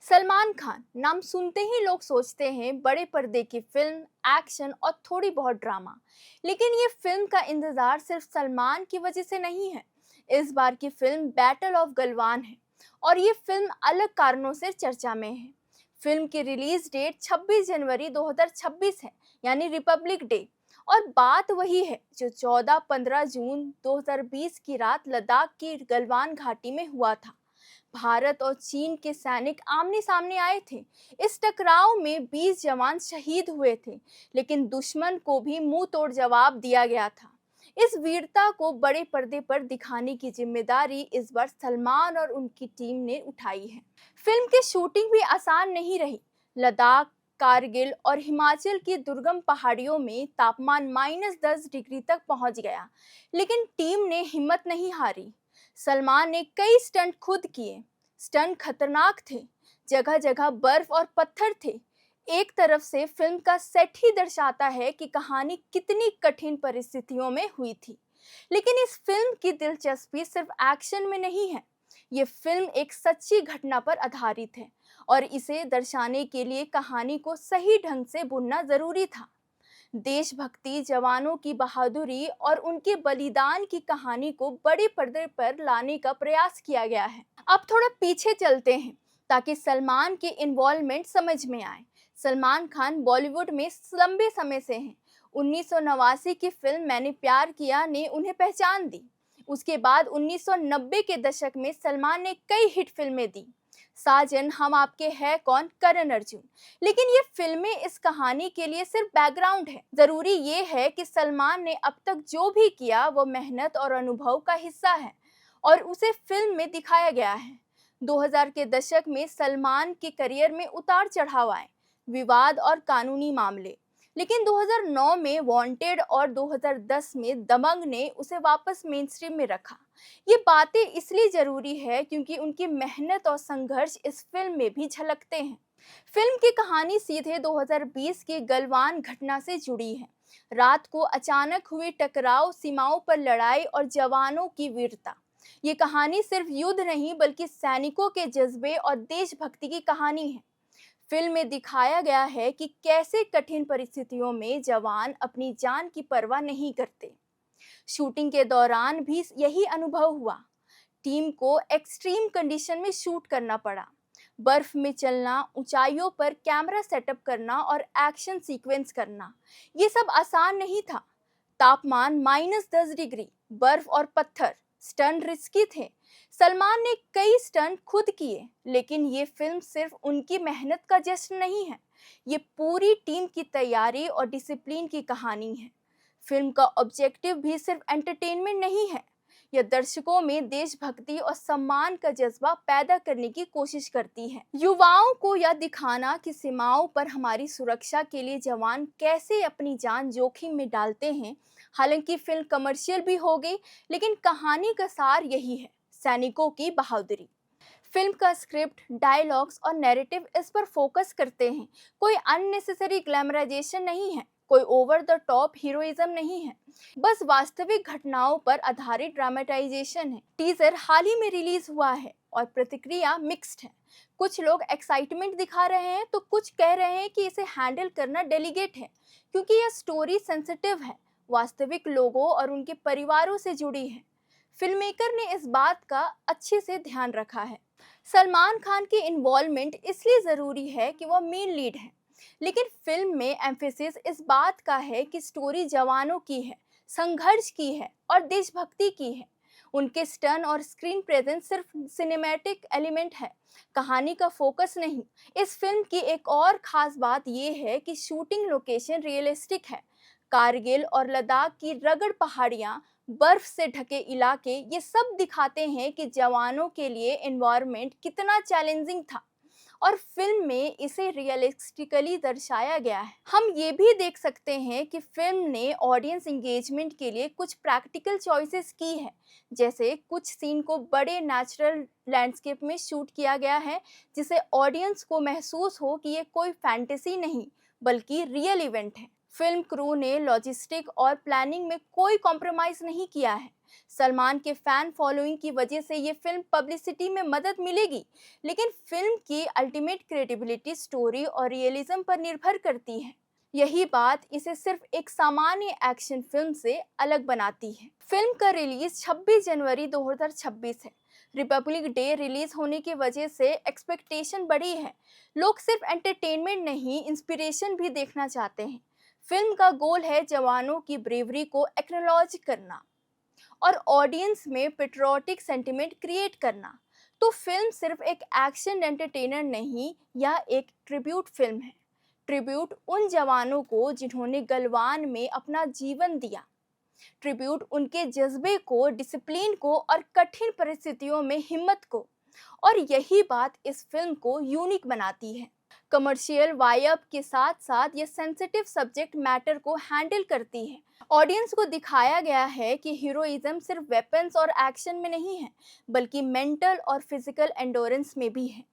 सलमान खान नाम सुनते ही लोग सोचते हैं बड़े पर्दे की फिल्म, एक्शन और थोड़ी बहुत ड्रामा। लेकिन ये फिल्म का इंतजार सिर्फ सलमान की वजह से नहीं है। इस बार की फिल्म बैटल ऑफ गलवान है और ये फिल्म अलग कारणों से चर्चा में है। फिल्म की रिलीज डेट 26 जनवरी 2026 है, यानी रिपब्लिक डे। और बात वही है जो 14-15 जून 2020 की रात लद्दाख की गलवान घाटी में हुआ था। भारत और चीन के सैनिक आमने सामने आए थे। इस टकराव में 20 जवान शहीद हुए थे, लेकिन दुश्मन को भी मुंह तोड़ जवाब दिया गया था। इस वीरता को बड़े पर्दे पर दिखाने की जिम्मेदारी इस बार सलमान और उनकी टीम ने उठाई है। फिल्म की शूटिंग भी आसान नहीं रही। लद्दाख, कारगिल और हिमाचल की दुर्गम पहाड़ियों में तापमान -10 डिग्री तक पहुंच गया, लेकिन टीम ने हिम्मत नहीं हारी। सलमान ने कई स्टंट खुद किए। स्टंट खतरनाक थे, जगह जगह बर्फ और पत्थर थे। एक तरफ से फिल्म का सेट ही दर्शाता है कि कहानी कितनी कठिन परिस्थितियों में हुई थी। लेकिन इस फिल्म की दिलचस्पी सिर्फ एक्शन में नहीं है। ये फिल्म एक सच्ची घटना पर आधारित है और इसे दर्शाने के लिए कहानी को सही ढंग से बुनना जरूरी था। देशभक्ति, जवानों की बहादुरी और उनके बलिदान की कहानी को बड़े पर्दे पर लाने का प्रयास किया गया है। अब थोड़ा पीछे चलते हैं ताकि सलमान के इन्वॉल्वमेंट समझ में आए। सलमान खान बॉलीवुड में लंबे समय से हैं। 1989 की फिल्म मैंने प्यार किया ने उन्हें पहचान दी। उसके बाद 1990 के दशक में सलमान ने कई हिट फिल्में दी। साजन, हम आपके हैं कौन, करण अर्जुन। लेकिन ये फिल्में इस कहानी के लिए सिर्फ बैकग्राउंड है। जरूरी ये है कि सलमान ने अब तक जो भी किया वो मेहनत और अनुभव का हिस्सा है और उसे फिल्म में दिखाया गया है। 2000 के दशक में सलमान के करियर में उतार चढ़ाव आए, विवाद और कानूनी मामले। लेकिन 2009 में वांटेड और 2010 में दबंग ने उसे वापस मेन स्ट्रीम में रखा। ये बातें इसलिए जरूरी है क्योंकि उनकी मेहनत और संघर्ष इस फिल्म में भी झलकते हैं। फिल्म की कहानी सीधे 2020 की गलवान घटना से जुड़ी है। रात को अचानक हुए टकराव, सीमाओं पर लड़ाई और जवानों की वीरता। ये कहानी सिर्फ युद्ध नहीं बल्कि सैनिकों के जज्बे और देशभक्ति की कहानी है। फिल्म में दिखाया गया है कि कैसे कठिन परिस्थितियों में जवान अपनी जान की परवाह नहीं करते। शूटिंग के दौरान भी यही अनुभव हुआ। टीम को एक्सट्रीम कंडीशन में शूट करना पड़ा। बर्फ में चलना, ऊंचाइयों पर कैमरा सेटअप करना और एक्शन सीक्वेंस करना, ये सब आसान नहीं था। तापमान -10 डिग्री, बर्फ और पत्थर, स्टंट रिस्की थे। सलमान ने कई स्टंट खुद किए, लेकिन ये फिल्म सिर्फ उनकी मेहनत का जश्न नहीं है। ये पूरी टीम की तैयारी और डिसिप्लिन की कहानी है। फिल्म का ऑब्जेक्टिव भी सिर्फ एंटरटेनमेंट नहीं है। यह दर्शकों में देशभक्ति और सम्मान का जज्बा पैदा करने की कोशिश करती है। युवाओं को यह दिखाना कि सीमाओं पर हमारी सुरक्षा के लिए जवान कैसे अपनी जान जोखिम में डालते हैं। हालांकि फिल्म कमर्शियल भी हो गई, लेकिन कहानी का सार यही है, सैनिकों की बहादुरी। फिल्म का स्क्रिप्ट, डायलॉग्स और नैरेटिव इस पर फोकस करते हैं। कोई अननेसेसरी ग्लैमराइजेशन नहीं है, कोई ओवर द टॉप हीरोइज्म नहीं है, बस वास्तविक घटनाओं पर आधारित ड्रामेटाइजेशन है। टीजर हाल ही में रिलीज हुआ है और प्रतिक्रिया मिक्स्ड है। कुछ लोग एक्साइटमेंट दिखा रहे हैं तो कुछ कह रहे हैं कि इसे हैंडल करना डेलिकेट है, क्योंकि यह स्टोरी सेंसिटिव है, वास्तविक लोगों और उनके परिवारों से जुड़ी है। फिल्ममेकर ने इस बात का अच्छे से ध्यान रखा है। सलमान खान की इन्वॉल्वमेंट इसलिए ज़रूरी है कि वह मेन लीड है, लेकिन फिल्म में एम्फेसिस इस बात का है कि स्टोरी जवानों की है, संघर्ष की है और देशभक्ति की है। उनके स्टन और स्क्रीन प्रेजेंस सिर्फ सिनेमैटिक एलिमेंट है, कहानी का फोकस नहीं। इस फिल्म की एक और खास बात यह है कि शूटिंग लोकेशन रियलिस्टिक है। कारगिल और लद्दाख की रगड़ पहाड़ियाँ, बर्फ से ढके इलाके, ये सब दिखाते हैं कि जवानों के लिए एनवायरनमेंट कितना चैलेंजिंग था और फिल्म में इसे रियलिस्टिकली दर्शाया गया है। हम ये भी देख सकते हैं कि फिल्म ने ऑडियंस एंगेजमेंट के लिए कुछ प्रैक्टिकल चॉइसेस की है। जैसे कुछ सीन को बड़े नेचुरल लैंडस्केप में शूट किया गया है, जिससे ऑडियंस को महसूस हो कि ये कोई फैंटेसी नहीं बल्कि रियल इवेंट है। फिल्म क्रू ने लॉजिस्टिक और प्लानिंग में कोई कॉम्प्रोमाइज नहीं किया है। सलमान के फैन फॉलोइंग की वजह से ये फिल्म पब्लिसिटी में मदद मिलेगी, लेकिन फिल्म की अल्टीमेट क्रेडिबिलिटी स्टोरी और रियलिज्म पर निर्भर करती है। यही बात इसे सिर्फ एक सामान्य एक्शन फिल्म से अलग बनाती है। फिल्म का रिलीज 26 जनवरी 2026 है। रिपब्लिक डे रिलीज होने की वजह से एक्सपेक्टेशन बढ़ी है। लोग सिर्फ एंटरटेनमेंट नहीं, इंस्पिरेशन भी देखना चाहते हैं। फिल्म का गोल है जवानों की ब्रेवरी को एक्नॉलेज करना और ऑडियंस में पेट्रियोटिक सेंटिमेंट क्रिएट करना। तो फिल्म सिर्फ एक एक्शन एंटरटेनर नहीं, यह एक ट्रिब्यूट फिल्म है। ट्रिब्यूट उन जवानों को जिन्होंने गलवान में अपना जीवन दिया। ट्रिब्यूट उनके जज्बे को, डिसिप्लिन को और कठिन परिस्थितियों में हिम्मत को। और यही बात इस फिल्म को यूनिक बनाती है। कमर्शियल वाइब के साथ साथ ये सेंसिटिव सब्जेक्ट मैटर को हैंडल करती है। ऑडियंस को दिखाया गया है कि हीरोइज्म सिर्फ वेपन्स और एक्शन में नहीं है, बल्कि मेंटल और फिजिकल एंडोरेंस में भी है।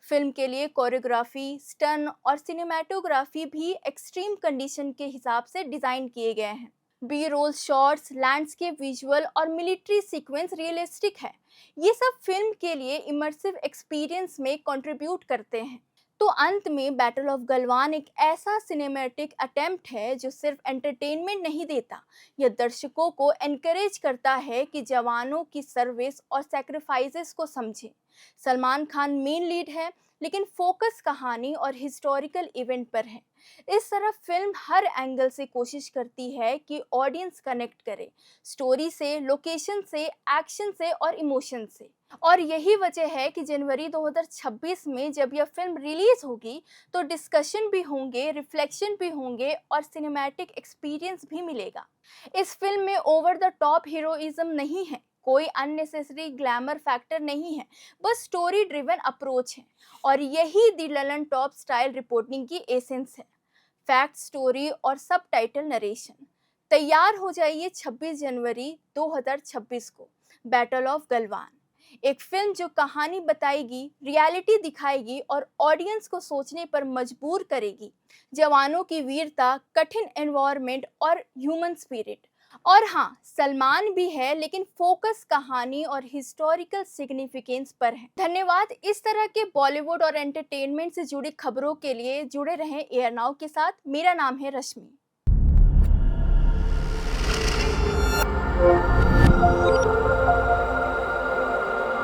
फिल्म के लिए कोरियोग्राफी, स्टन और सिनेमैटोग्राफी भी एक्सट्रीम कंडीशन के हिसाब से डिजाइन किए गए हैं। B roll shots, landscape visual और मिलिट्री सीक्वेंस रियलिस्टिक है। ये सब फिल्म के लिए इमर्सिव एक्सपीरियंस में कंट्रीब्यूट करते हैं। तो अंत में बैटल ऑफ गलवान एक ऐसा सिनेमैटिक अटेम्प्ट है जो सिर्फ एंटरटेनमेंट नहीं देता, यह दर्शकों को एनकरेज करता है कि जवानों की सर्विस और सैक्रिफाइसेस को समझें। सलमान खान मेन लीड है, लेकिन फोकस कहानी और हिस्टोरिकल इवेंट पर है। इस तरह फिल्म हर एंगल से कोशिश करती है कि ऑडियंस कनेक्ट करे, स्टोरी से, लोकेशन से, एक्शन से और इमोशन से। और यही वजह है कि जनवरी 2026 में जब यह फिल्म रिलीज होगी तो डिस्कशन भी होंगे, रिफ्लेक्शन भी होंगे और सिनेमैटिक एक्सपीरियंस भी मिलेगा। इस फिल्म में ओवर द टॉप हीरोइज्म नहीं है, कोई अननेसेसरी ग्लैमर फैक्टर नहीं है, बस स्टोरी ड्रिवन अप्रोच है। और यही दी ललन टॉप स्टाइल रिपोर्टिंग की एसेंस है। फैक्ट, स्टोरी और सबटाइटल नरेशन। तैयार हो जाइए 26 जनवरी 2026 को बैटल ऑफ गलवान, एक फिल्म जो कहानी बताएगी, रियलिटी दिखाएगी और ऑडियंस को सोचने पर मजबूर करेगी। जवानों की वीरता, कठिन एनवायरनमेंट और ह्यूमन स्पिरिट। और हाँ, सलमान भी है, लेकिन फोकस कहानी और हिस्टोरिकल सिग्निफिकेंस पर है। धन्यवाद। इस तरह के बॉलीवुड और एंटरटेनमेंट से जुड़ी खबरों के लिए जुड़े रहें एयर नाउ के साथ। मेरा नाम है रश्मि।